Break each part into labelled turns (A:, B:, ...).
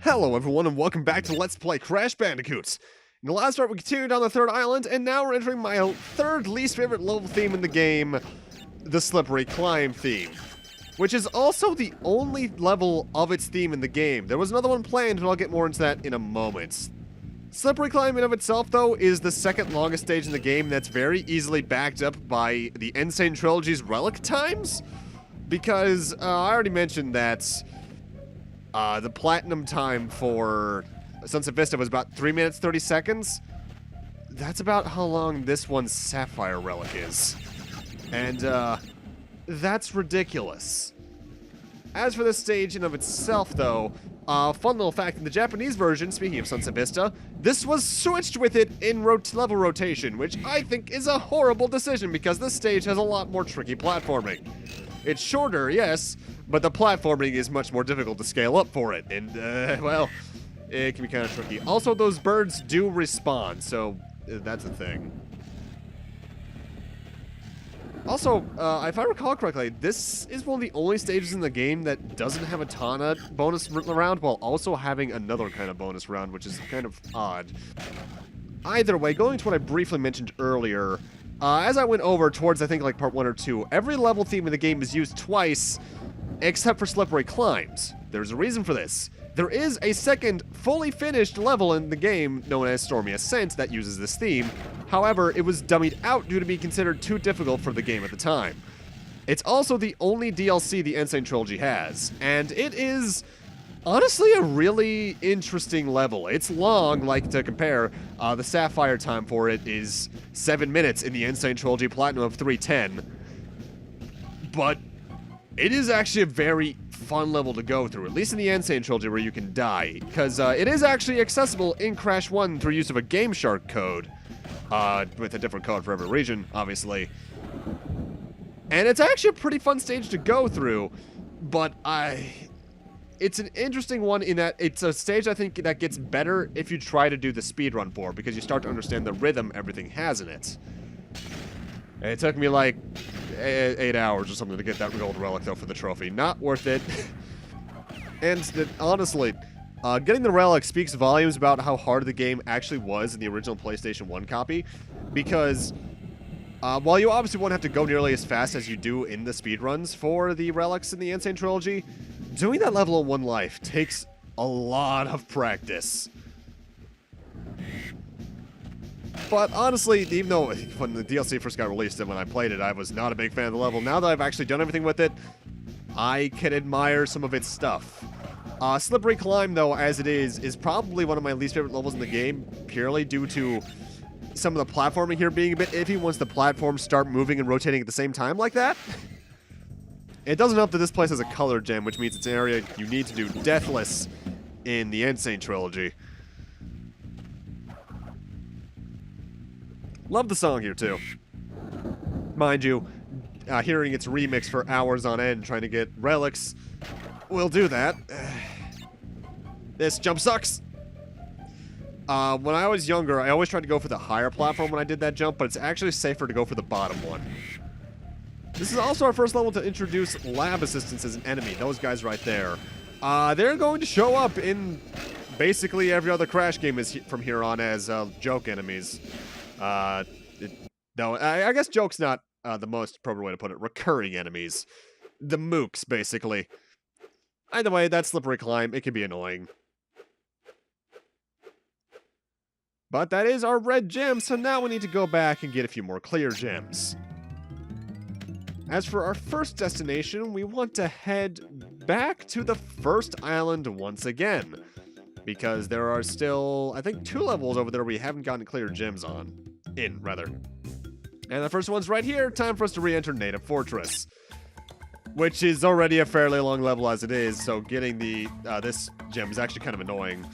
A: Hello everyone and welcome back to Let's Play Crash Bandicoot. In the last part we continued on the third island and now we're entering my third least favorite level theme in the game, the Slippery Climb theme. Which is also the only level of its theme in the game. There was another one planned but I'll get more into that in a moment. Slippery Climb in of itself though is the second longest stage in the game that's very easily backed up by the N.Sane trilogy's relic times. Because I already mentioned that the platinum time for Sunset Vista was about 3 minutes, 30 seconds. That's about how long this one's Sapphire Relic is. And, that's ridiculous. As for this stage in of itself, though, fun little fact, in the Japanese version, speaking of Sunset Vista, this was switched with it in level rotation, which I think is a horrible decision because this stage has a lot more tricky platforming. It's shorter, yes, but the platforming is much more difficult to scale up for it, and, well, it can be kind of tricky. Also, those birds do respawn, so that's a thing. Also, if I recall correctly, this is one of the only stages in the game that doesn't have a Tana bonus round while also having another kind of bonus round, which is kind of odd. Either way, going to what I briefly mentioned earlier, as I went over towards, I think, like part 1 or 2, every level theme in the game is used twice, except for Slippery Climbs. There's a reason for this. There is a second, fully finished level in the game known as Stormy Ascent that uses this theme. However, it was dummied out due to being considered too difficult for the game at the time. It's also the only DLC the N.Sane trilogy has, and it is honestly a really interesting level. It's long, like to compare, the Sapphire time for it is 7 minutes in the N.Sane trilogy, Platinum of 310. But it is actually a very fun level to go through, at least in the N.Sane trilogy where you can die, because it is actually accessible in Crash 1 through use of a Game Shark code, with a different code for every region, obviously. And it's actually a pretty fun stage to go through, but it's an interesting one in that it's a stage I think that gets better if you try to do the speedrun for, because you start to understand the rhythm everything has in it. And it took me like 8 hours or something to get that gold relic, though, for the trophy. Not worth it. And honestly, getting the relic speaks volumes about how hard the game actually was in the original PlayStation 1 copy. Because while you obviously won't have to go nearly as fast as you do in the speedruns for the relics in the N.Sane trilogy, doing that level in one life takes a lot of practice. But honestly, even though when the DLC first got released and when I played it, I was not a big fan of the level, now that I've actually done everything with it, I can admire some of its stuff. Slippery Climb, though, as it is probably one of my least favorite levels in the game, purely due to some of the platforming here being a bit iffy once the platforms start moving and rotating at the same time like that. It doesn't help that this place has a color gem, which means it's an area you need to do deathless in the N.Sane trilogy. Love the song here, too. Mind you, hearing its remix for hours on end trying to get relics will do that. This jump sucks. When I was younger, I always tried to go for the higher platform when I did that jump, but it's actually safer to go for the bottom one. This is also our first level to introduce lab assistants as an enemy. Those guys right there. They're going to show up in basically every other Crash game from here on as joke enemies. No, I guess joke's not the most appropriate way to put it. Recurring enemies. The mooks, basically. Either way, that Slippery Climb, it can be annoying. But that is our red gem, so now we need to go back and get a few more clear gems. As for our first destination, we want to head back to the first island once again. Because there are still, I think, 2 levels over there we haven't gotten clear gems on. Rather. And the first one's right here. Time for us to re-enter Native Fortress. Which is already a fairly long level as it is, so getting the this gem is actually kind of annoying.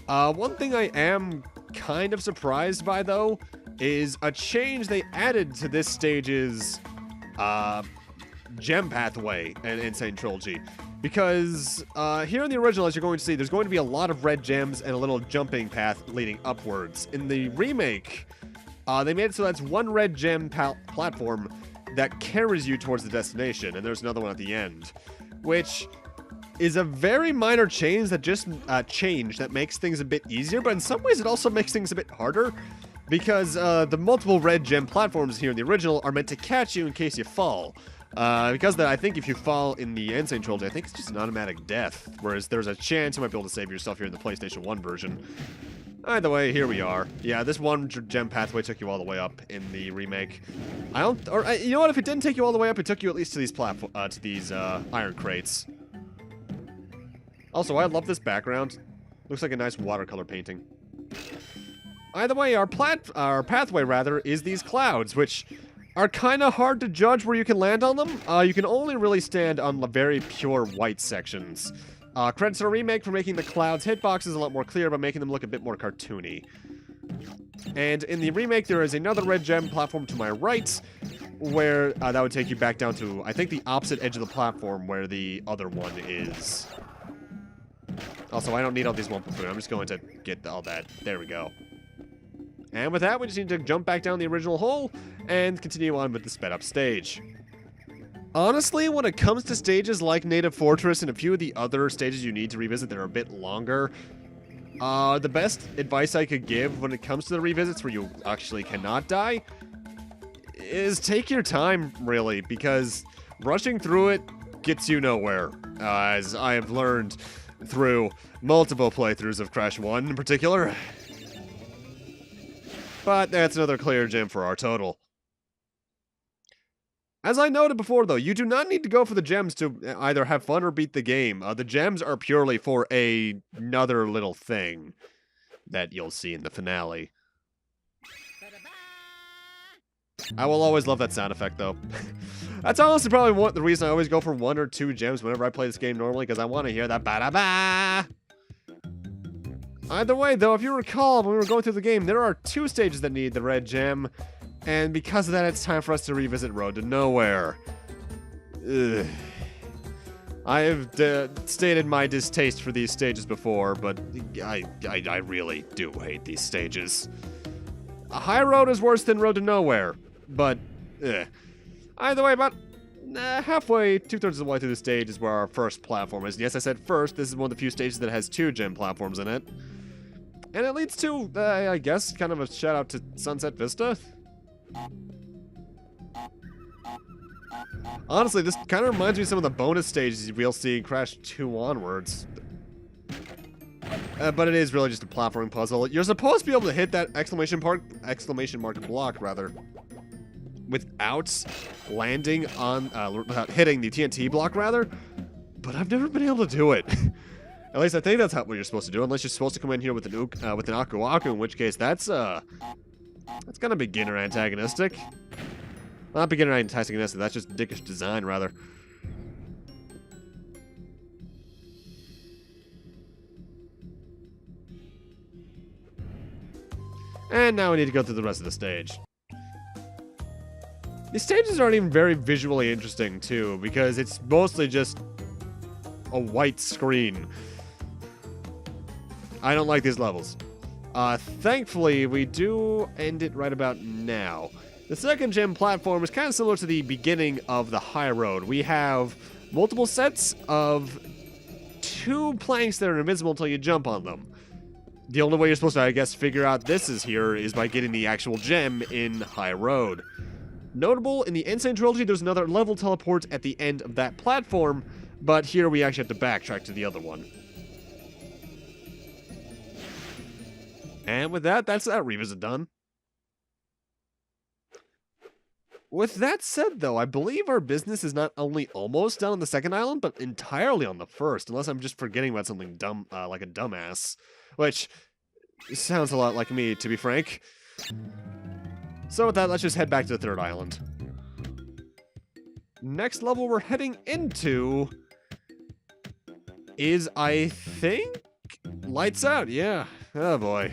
A: One thing I am kind of surprised by, though, is a change they added to this stage's gem pathway in N.Sane trilogy. Because here in the original, as you're going to see, there's going to be a lot of red gems and a little jumping path leading upwards. In the remake, they made it so that's one red gem platform that carries you towards the destination, and there's another one at the end, which is a very minor change that just makes things a bit easier, but in some ways it also makes things a bit harder, because the multiple red gem platforms here in the original are meant to catch you in case you fall. Because I think if you fall in the N.Sane trilogy, I think it's just an automatic death, whereas there's a chance you might be able to save yourself here in the PlayStation 1 version. Either way, here we are. Yeah, this one gem pathway took you all the way up in the remake. You know what? If it didn't take you all the way up, it took you at least to these iron crates. Also, I love this background. Looks like a nice watercolor painting. Either way, our pathway rather is these clouds, which are kind of hard to judge where you can land on them. You can only really stand on the very pure white sections. Credits to the remake for making the clouds hitboxes a lot more clear by making them look a bit more cartoony. And in the remake, there is another red gem platform to my right, where that would take you back down to, I think, the opposite edge of the platform where the other one is. Also, I don't need all these 1.3. I'm just going to get all that. There we go. And with that, we just need to jump back down the original hole and continue on with the sped up stage. Honestly, when it comes to stages like Native Fortress and a few of the other stages you need to revisit that are a bit longer, the best advice I could give when it comes to the revisits where you actually cannot die is take your time, really, because rushing through it gets you nowhere, as I have learned through multiple playthroughs of Crash 1 in particular. But that's another clear gem for our total. As I noted before, though, you do not need to go for the gems to either have fun or beat the game. The gems are purely for another little thing that you'll see in the finale. I will always love that sound effect, though. That's honestly probably the reason I always go for 1 or 2 gems whenever I play this game normally, because I want to hear that ba-da-ba! Either way, though, if you recall, when we were going through the game, there are 2 stages that need the red gem, and because of that, it's time for us to revisit Road to Nowhere. Ugh. I have stated my distaste for these stages before, but I really do hate these stages. High Road is worse than Road to Nowhere, but either way, about halfway, 2/3 of the way through the stage is where our first platform is. And yes, I said first, this is one of the few stages that has 2 gem platforms in it. And it leads to, I guess, kind of a shout out to Sunset Vista. Honestly, this kind of reminds me of some of the bonus stages we'll see in Crash 2 onwards. But it is really just a platforming puzzle. You're supposed to be able to hit that exclamation mark block, rather, without landing on, without hitting the TNT block, rather. But I've never been able to do it. At least I think that's what you're supposed to do, unless you're supposed to come in here with an Aku Aku, in which case that's kind of beginner antagonistic. Not beginner antagonistic, that's just dickish design, rather. And now we need to go through the rest of the stage. These stages aren't even very visually interesting, too, because it's mostly just a white screen. I don't like these levels. Thankfully, we do end it right about now. The second gem platform is kind of similar to the beginning of the high road. We have multiple sets of 2 planks that are invisible until you jump on them. The only way you're supposed to, I guess, figure out this is here is by getting the actual gem in High Road. Notable, in the N.Sane trilogy, there's another level teleport at the end of that platform, but here we actually have to backtrack to the other one. And with that, that's that revisit done. With that said, though, I believe our business is not only almost done on the second island, but entirely on the first, unless I'm just forgetting about something dumb, like a dumbass. Which sounds a lot like me, to be frank. So with that, let's just head back to the third island. Next level we're heading into is, I think, Lights Out. Yeah. Oh boy.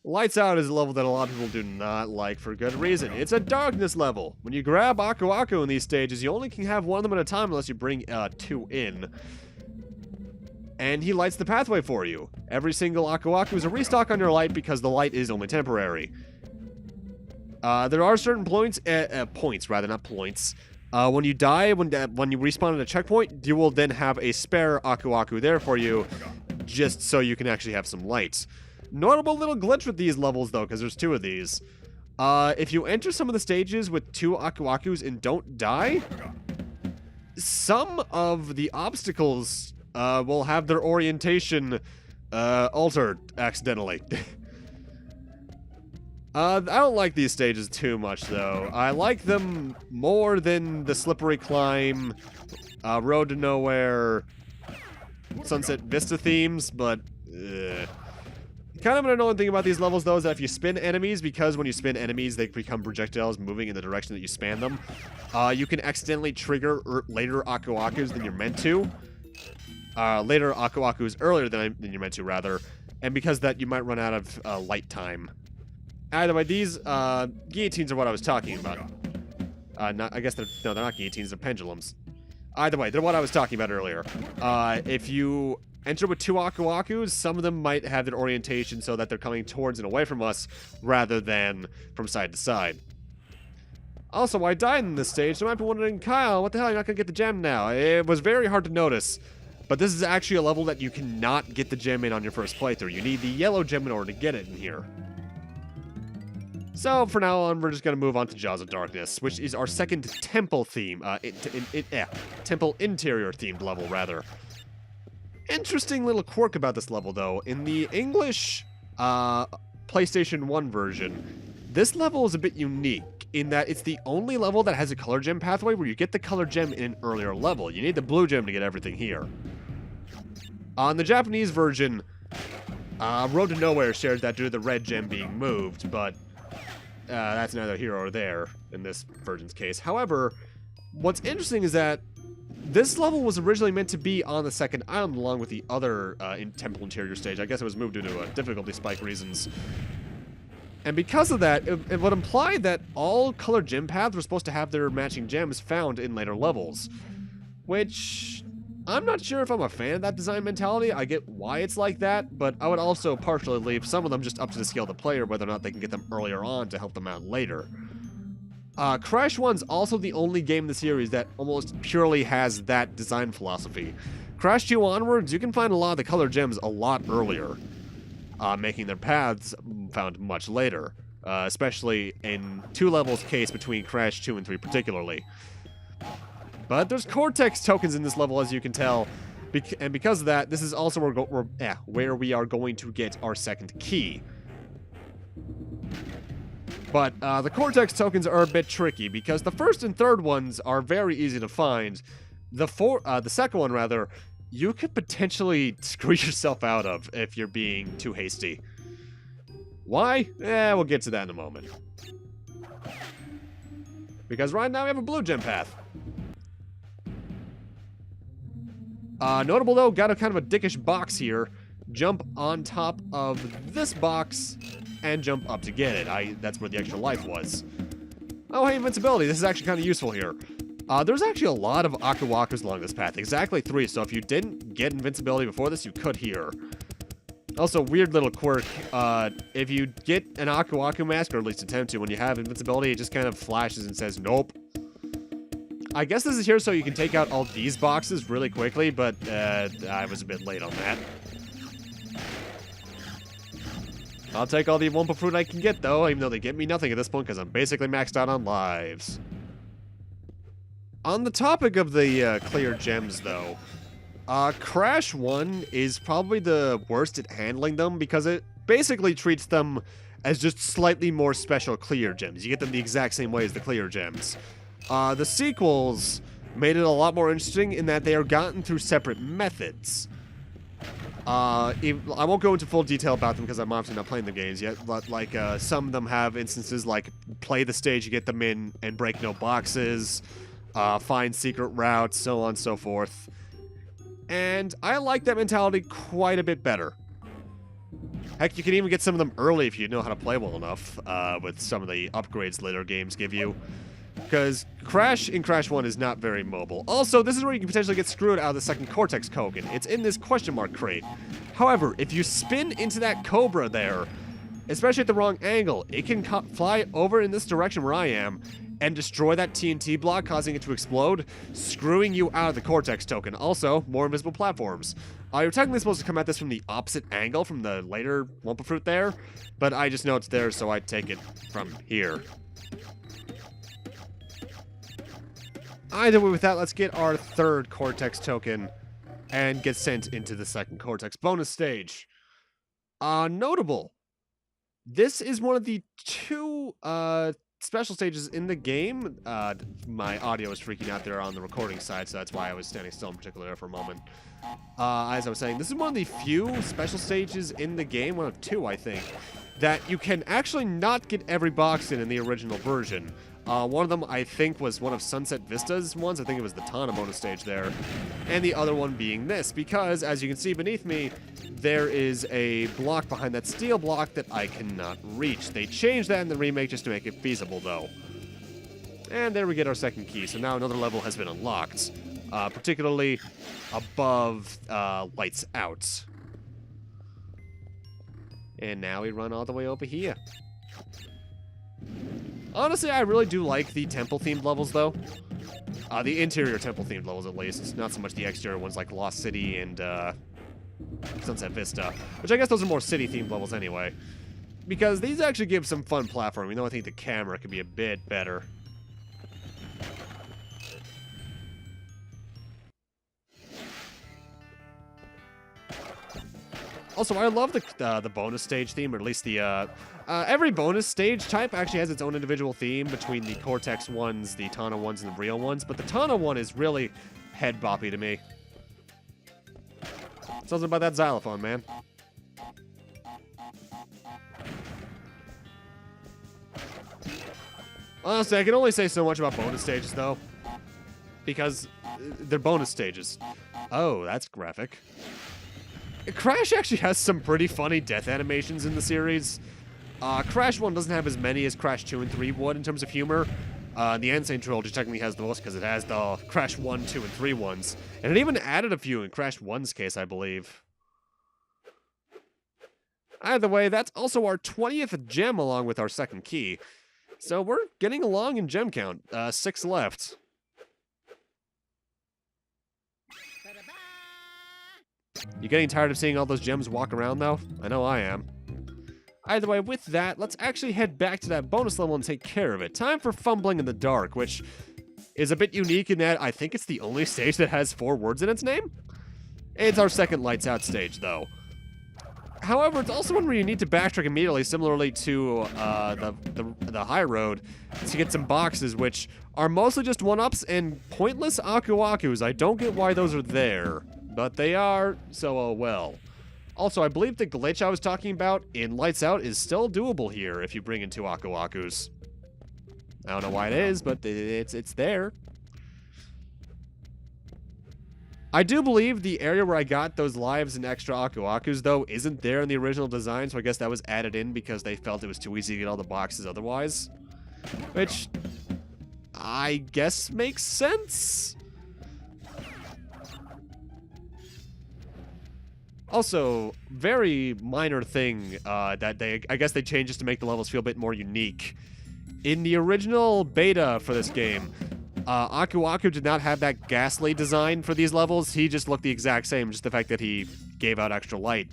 A: Lights Out is a level that a lot of people do not like for good reason. It's a darkness level. When you grab Aku Aku in these stages, you only can have 1 of them at a time unless you bring 2 in. And he lights the pathway for you. Every single Aku Aku is a restock on your light because the light is only temporary. There are certain points, not points. When you die, when you respawn at a checkpoint, you will then have a spare Aku Aku there for you, just so you can actually have some light. Notable little glitch with these levels, though, because there's 2 of these. If you enter some of the stages with 2 Aku Akus and don't die, some of the obstacles will have their orientation altered accidentally. I don't like these stages too much, though. I like them more than the Slippery Climb, Road to Nowhere, Sunset Vista themes, but kind of an annoying thing about these levels, though, is that if you spin enemies, because when you spin enemies, they become projectiles moving in the direction that you span them, you can accidentally trigger later Aku Akus than you're meant to. Later Aku Akus earlier than you're meant to, rather. And because of that, you might run out of light time. Either way, these guillotines are what I was talking about. I guess they're not guillotines, they're pendulums. Either way, they're what I was talking about earlier. If you enter with 2 Aku Akus, some of them might have their orientation so that they're coming towards and away from us, rather than from side to side. Also, I died in this stage, so I might be wondering, Kyle, what the hell, you're not gonna get the gem now? It was very hard to notice, but this is actually a level that you cannot get the gem in on your first playthrough. You need the yellow gem in order to get it in here. So, for now on, we're just going to move on to Jaws of Darkness, which is our second temple theme, temple interior themed level, rather. Interesting little quirk about this level, though. In the English PlayStation 1 version, this level is a bit unique in that it's the only level that has a color gem pathway where you get the color gem in an earlier level. You need the blue gem to get everything here. On the Japanese version, Road to Nowhere shares that due to the red gem being moved, but that's neither here or there in this version's case. However, what's interesting is that this level was originally meant to be on the second island along with the other temple interior stage. I guess it was moved due to difficulty spike reasons. And because of that, it would imply that all colored gem paths were supposed to have their matching gems found in later levels. Which, I'm not sure if I'm a fan of that design mentality. I get why it's like that, but I would also partially leave some of them just up to the skill of the player, whether or not they can get them earlier on to help them out later. Crash 1's also the only game in the series that almost purely has that design philosophy. Crash 2 onwards, you can find a lot of the color gems a lot earlier, making their paths found much later, especially in 2 levels case between Crash 2 and 3 particularly. But there's Cortex tokens in this level, as you can tell, and because of that, this is also where we are going to get our second key. But the Cortex tokens are a bit tricky, because the first and third ones are very easy to find. The second one, rather, you could potentially screw yourself out of if you're being too hasty. Why? We'll get to that in a moment. Because right now we have a blue gem path. Notable though, got a kind of a dickish box here. Jump on top of this box and jump up to get it. That's where the extra life was. Oh, hey, invincibility. This is actually kind of useful here. There's actually a lot of Aku Akus along this path, exactly 3, so if you didn't get invincibility before this, you could here. Also, weird little quirk, if you get an Aku Aku mask, or at least attempt to, when you have invincibility, it just kind of flashes and says, nope. I guess this is here so you can take out all these boxes really quickly, but I was a bit late on that. I'll take all the Wumpa Fruit I can get, though, even though they get me nothing at this point, because I'm basically maxed out on lives. On the topic of the clear gems, though, Crash 1 is probably the worst at handling them, because it basically treats them as just slightly more special clear gems. You get them the exact same way as the clear gems. The sequels made it a lot more interesting in that they are gotten through separate methods. I won't go into full detail about them because I'm obviously not playing the games yet, but like some of them have instances like play the stage, you get them in, and break no boxes, find secret routes, so on and so forth. And I like that mentality quite a bit better. Heck, you can even get some of them early if you know how to play well enough, with some of the upgrades later games give you. Because Crash in Crash 1 is not very mobile. Also, this is where you can potentially get screwed out of the second Cortex token. It's in this question mark crate. However, if you spin into that Cobra there, especially at the wrong angle. It can fly over in this direction where I am and destroy that TNT block, causing it to explode, screwing you out of the Cortex token. Also, more invisible platforms. You're technically supposed to come at this from the opposite angle from the later Wumpa Fruit there, but I just know it's there, so I take it from here. Either way, with that, let's get our third Cortex token and get sent into the second Cortex bonus stage. Notable. This is one of the two special stages in the game. My audio is freaking out there on the recording side, so that's why I was standing still in particular there for a moment. As I was saying, this is one of the few special stages in the game, one of two, I think, that you can actually not get every box in the original version. One of them, I think, was one of Sunset Vista's ones. I think it was the Tana bonus stage there. And the other one being this, because, as you can see beneath me, there is a block behind that steel block that I cannot reach. They changed that in the remake just to make it feasible, though. And there we get our second key. So now another level has been unlocked, particularly above Lights Out. And now we run all the way over here. Honestly, I really do like the temple-themed levels, though. The interior temple-themed levels, at least. Not so much the exterior ones like Lost City and Sunset Vista. Which I guess those are more city-themed levels anyway. Because these actually give some fun platforming, though I think the camera could be a bit better. Also, I love the bonus stage theme, or at least the, every bonus stage type actually has its own individual theme between the Cortex ones, the Tana ones, and the N.Brio ones, but the Tana one is really head-boppy to me. Something about that xylophone, man. Honestly, I can only say so much about bonus stages, though, because they're bonus stages. Oh, that's graphic. Crash actually has some pretty funny death animations in the series. Crash 1 doesn't have as many as Crash 2 and 3 would in terms of humor. The N.Sane trilogy technically has the most because it has the Crash 1, 2, and 3 ones. And it even added a few in Crash 1's case, I believe. Either way, that's also our 20th gem along with our second key. So we're getting along in gem count. 6 left. You getting tired of seeing all those gems walk around, though? I know I am. Either way, with that, let's actually head back to that bonus level and take care of it. Time for Fumbling in the Dark, which is a bit unique in that I think it's the only stage that has 4 words in its name. It's our second Lights Out stage, though. However, it's also one where you need to backtrack immediately, similarly to the high road, to get some boxes, which are mostly just 1-ups and pointless Aku-Akus. I don't get why those are there, but they are, so oh well. Also, I believe the glitch I was talking about in Lights Out is still doable here if you bring in 2 Aku-Akus. I don't know why it is, but it's there. I do believe the area where I got those lives and extra Aku-Akus, though, isn't there in the original design, so I guess that was added in because they felt it was too easy to get all the boxes otherwise. Which, I guess makes sense? Also, very minor thing that I guess they changed just to make the levels feel a bit more unique. In the original beta for this game, Aku-Aku did not have that ghastly design for these levels. He just looked the exact same, just the fact that he gave out extra light.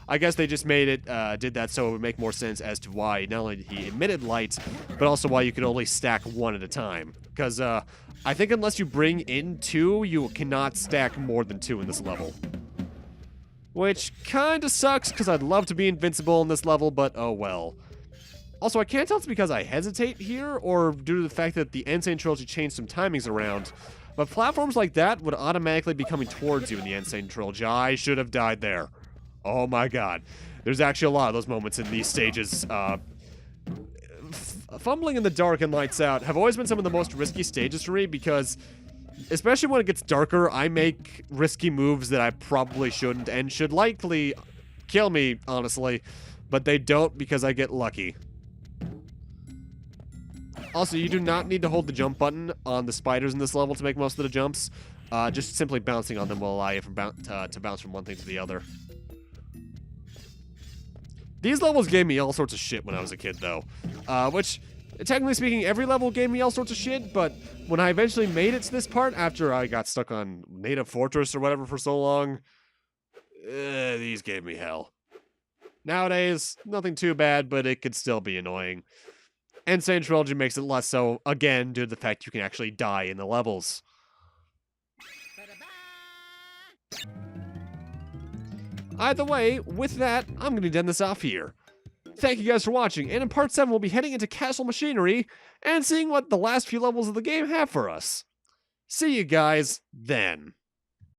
A: I guess they just made it, did that so it would make more sense as to why not only he emitted light, but also why you could only stack 1 at a time. Because I think unless you bring in 2, you cannot stack more than 2 in this level. Which kinda sucks, because I'd love to be invincible in this level, but oh well. Also, I can't tell if it's because I hesitate here, or due to the fact that the N.Sane trilogy changed some timings around, but platforms like that would automatically be coming towards you in the N.Sane trilogy. I should have died there. Oh my god. There's actually a lot of those moments in these stages. Fumbling in the Dark and Lights Out have always been some of the most risky stages for me, because especially when it gets darker, I make risky moves that I probably shouldn't and should likely kill me, honestly. But they don't because I get lucky. Also, you do not need to hold the jump button on the spiders in this level to make most of the jumps. Just simply bouncing on them will allow you to bounce from one thing to the other. These levels gave me all sorts of shit when I was a kid, though. Which, technically speaking, every level gave me all sorts of shit, but when I eventually made it to this part, after I got stuck on Native Fortress or whatever for so long, these gave me hell. Nowadays, nothing too bad, but it could still be annoying. N.Sane Trilogy makes it less so, again, due to the fact you can actually die in the levels. Either way, with that, I'm going to end this off here. Thank you guys for watching, and in part 7 we'll be heading into Castle Machinery and seeing what the last few levels of the game have for us. See you guys then.